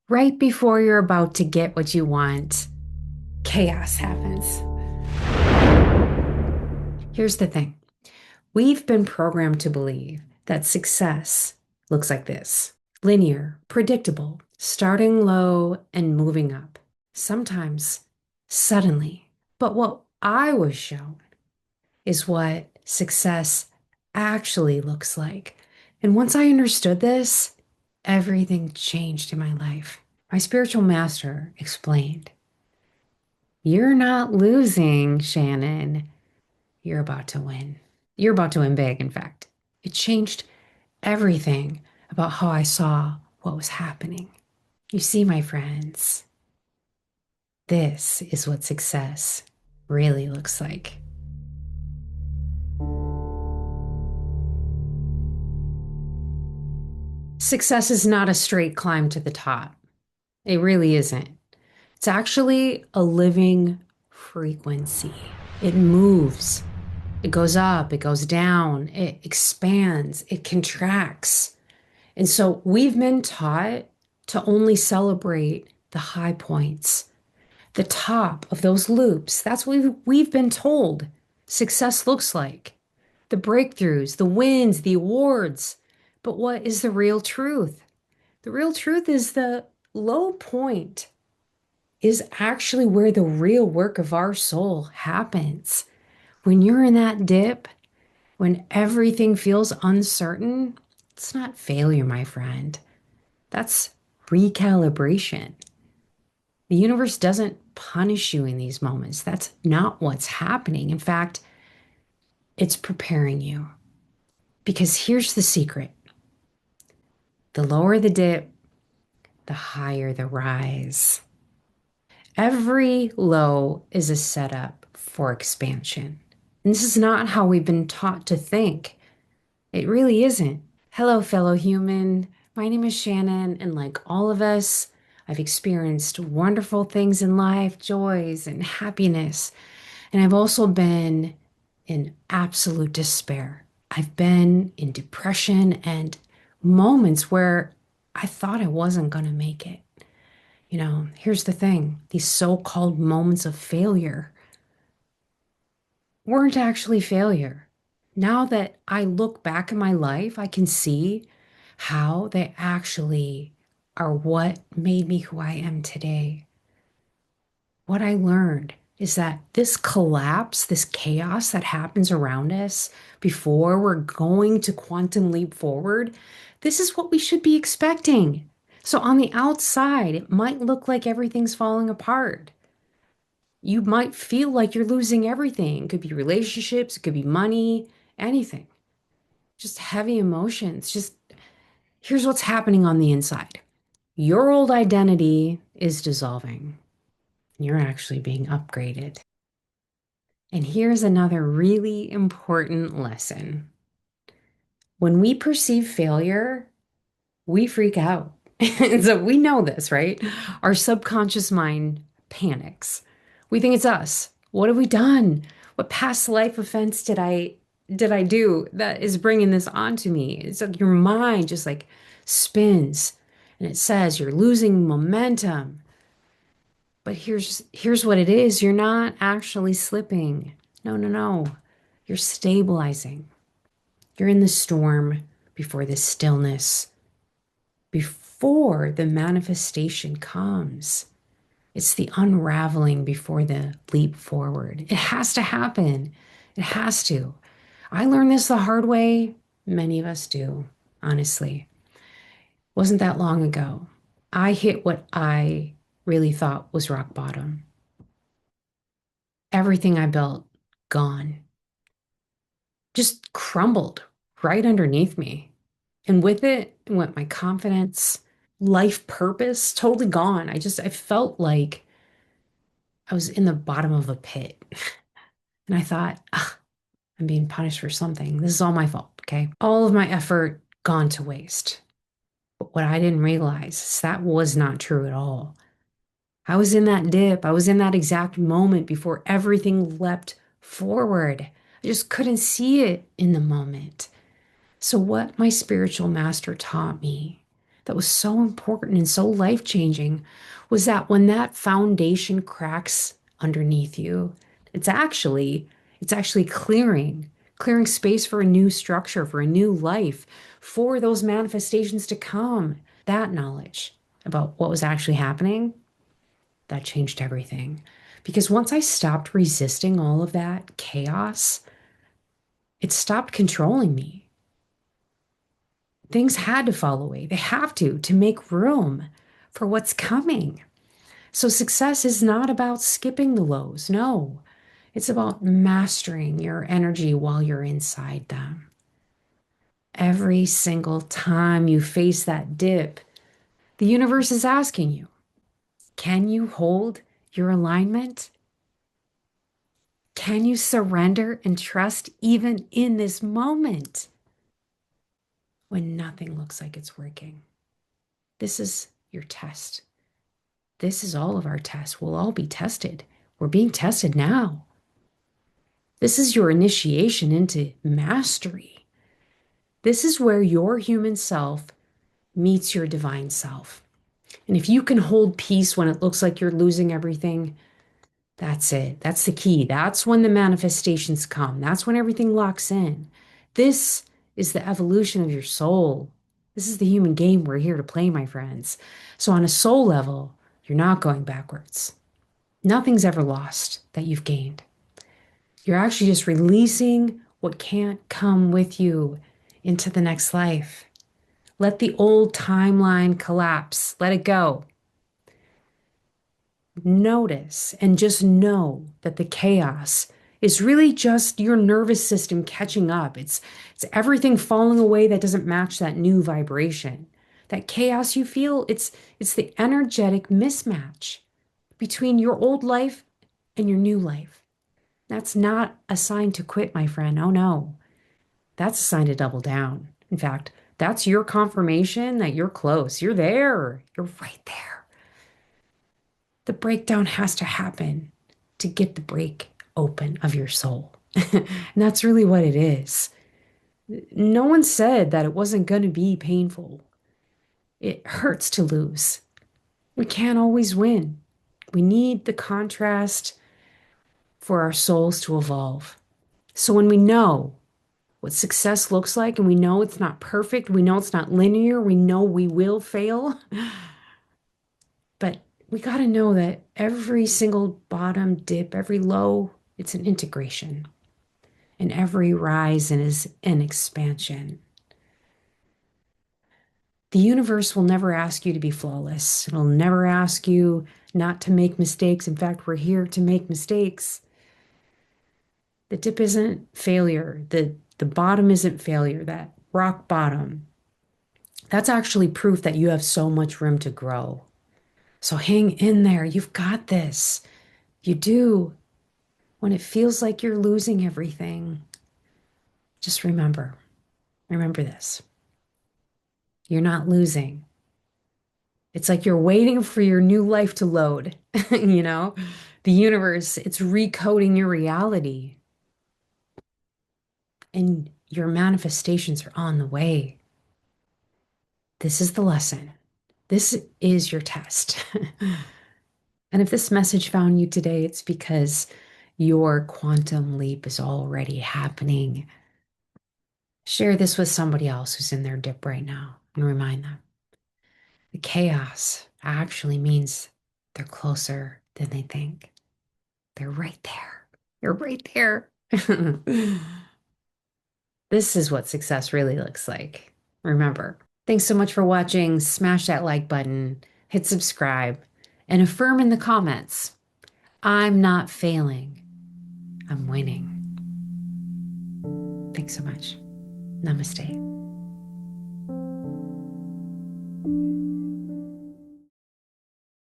Right before you're about to get what you want, chaos happens. Here's the thing. We've been programmed to believe that success looks like this: linear, predictable, starting low and moving up, sometimes suddenly. But what I was shown is what success actually looks like. And once I understood this, everything changed in my life. My spiritual master explained, "You're not losing, Shannon. You're about to win. You're about to win big, in fact." It changed everything about how I saw what was happening. You see, my friends, this is what success really looks like. Success is not a straight climb to the top. It really isn't. It's actually a living frequency. It moves. It goes up, it goes down, it expands, it contracts. And so we've been taught to only celebrate the high points, the top of those loops. That's what we've been told success looks like: the breakthroughs, the wins, the awards. But what is the real truth? The real truth is the low point is actually where the real work of our soul happens. When you're in that dip, when everything feels uncertain, it's not failure, my friend. That's recalibration. The universe doesn't punish you in these moments. That's not what's happening. In fact, it's preparing you. Because here's the secret: the lower the dip, the higher the rise. Every low is a setup for expansion. And this is not how we've been taught to think. It really isn't. Hello, fellow human. My name is Shannon, and like all of us, I've experienced wonderful things in life, joys and happiness. And I've also been in absolute despair. I've been in depression and moments where I thought I wasn't going to make it. Here's the thing: these so-called moments of failure weren't actually failure. Now that I look back in my life, I can see how they actually are what made me who I am today. What I learned is that this collapse, this chaos that happens around us before we're going to quantum leap forward, this is what we should be expecting. So on the outside, it might look like everything's falling apart. You might feel like you're losing everything. It could be relationships, it could be money, anything. Just heavy emotions. Just here's what's happening on the inside. Your old identity is dissolving. You're actually being upgraded. And here's another really important lesson. When we perceive failure, we freak out. And so we know this, right? Our subconscious mind panics. We think it's us. What have we done? What past life offense did I do that is bringing this onto me? It's like your mind just like spins and it says you're losing momentum. But here's what it is. You're not actually slipping. No, no, no. You're stabilizing. You're in the storm before the stillness, before the manifestation comes. It's the unraveling before the leap forward. It has to happen. It has to. I learned this the hard way. Many of us do, honestly. Wasn't that long ago. I hit what I really thought was rock bottom. Everything I built, gone. Just crumbled right underneath me. And with it went my confidence, life purpose, totally gone. I felt like I was in the bottom of a pit. And I thought, "Ugh, I'm being punished for something. This is all my fault, okay? All of my effort gone to waste." But what I didn't realize is that was not true at all. I was in that dip. I was in that exact moment before everything leapt forward. I just couldn't see it in the moment. So, what my spiritual master taught me, that was so important and so life-changing was that when that foundation cracks underneath you, it's actually it's actually clearing space for a new structure, for a new life, for those manifestations to come. That knowledge about what was actually happening, that changed everything. Because once I stopped resisting all of that chaos, it stopped controlling me. Things had to fall away. They have to make room for what's coming. So success is not about skipping the lows. No, it's about mastering your energy while you're inside them. Every single time you face that dip, the universe is asking you, can you hold your alignment? Can you surrender and trust even in this moment when nothing looks like it's working? This is your test. This is all of our tests. We'll all be tested. We're being tested now. This is your initiation into mastery. This is where your human self meets your divine self. And if you can hold peace when it looks like you're losing everything, that's it. That's the key. That's when the manifestations come. That's when everything locks in. This is the evolution of your soul. This is the human game we're here to play, my friends. So, on a soul level, you're not going backwards. Nothing's ever lost that you've gained. You're actually just releasing what can't come with you into the next life. Let the old timeline collapse. Let it go. Notice and just know that the chaos is really just your nervous system catching up. It's everything falling away that doesn't match that new vibration. That chaos you feel, it's the energetic mismatch between your old life and your new life. That's not a sign to quit, my friend. Oh no. That's a sign to double down. In fact, that's your confirmation that you're close. You're there. You're right there. The breakdown has to happen to get the break open of your soul. And that's really what it is. No one said that it wasn't going to be painful. It hurts to lose. We can't always win. We need the contrast for our souls to evolve. So when we know what success looks like and we know it's not perfect, we know it's not linear, we know we will fail, but we got to know that every single bottom dip, every low, it's an integration. And every rise is an expansion. The universe will never ask you to be flawless. It'll never ask you not to make mistakes. In fact, we're here to make mistakes. The dip isn't failure. The bottom isn't failure. That rock bottom, that's actually proof that you have so much room to grow. So hang in there. You've got this. You do. When it feels like you're losing everything, just remember this. You're not losing. It's like you're waiting for your new life to load, you know? The universe, it's recoding your reality. And your manifestations are on the way. This is the lesson. This is your test. And if this message found you today, it's because your quantum leap is already happening. Share this with somebody else who's in their dip right now and remind them the chaos actually means they're closer than they think. They're right there. You're right there. This is what success really looks like. Remember. Thanks so much for watching. Smash that like button, hit subscribe, and affirm in the comments. I'm not failing. I'm winning. Thanks so much. Namaste.